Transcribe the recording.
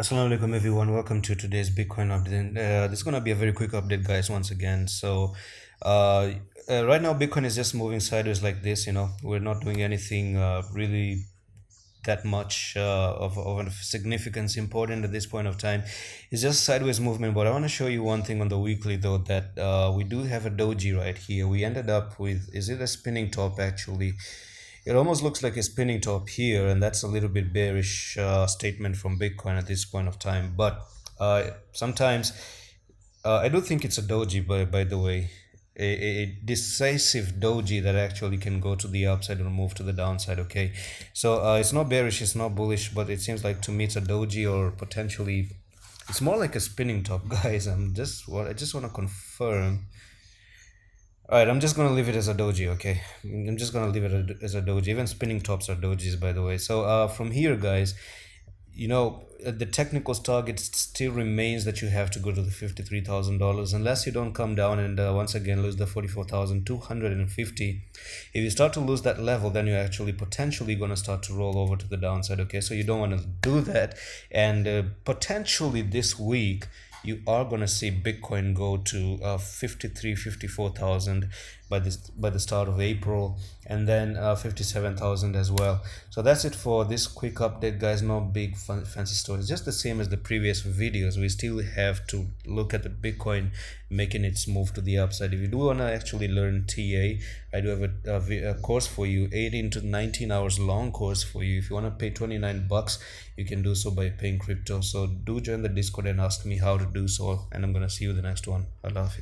Assalamu alaikum everyone, welcome to today's Bitcoin update. This is going to be a very quick update, guys, once again. Uh, right now Bitcoin is just moving sideways like this. We're not doing anything really that much of significance important at this point of time. It's just sideways movement, but I want to show you one thing on the weekly though, that we do have a doji right here. We ended up with, is it a spinning top actually? It almost looks like a spinning top here, and that's a little bit bearish statement from Bitcoin at this point of time. But sometimes I do think it's a doji, by the way, a decisive doji that actually can go to the upside or move to the downside. Okay, so it's not bearish, it's not bullish, but it seems like to me it's a doji, or potentially it's more like a spinning top, guys. I just want to confirm. All right, I'm just gonna leave it as a doji, okay? I'm just gonna leave it as a doji. Even spinning tops are dojis, by the way. So from here, guys, the technical target still remains that you have to go to the $53,000 unless you don't come down and once again lose the 44,250. If you start to lose that level, then you're actually potentially going to start to roll over to the downside. Okay, so you don't want to do that, and potentially this week you are going to see Bitcoin go to 54,000 by the start of April, and then 57,000 as well. So that's it for this quick update, guys. No big fancy stories, just the same as the previous videos. We still have to look at the Bitcoin making its move to the upside. If you do want to actually learn TA, I do have a course for you, 18 to 19 hours long course for you. If you want to pay 29 bucks, you can do so by paying crypto. So do join the Discord and ask me how to do so, and I'm gonna see you in the next one. Allah Hafiz.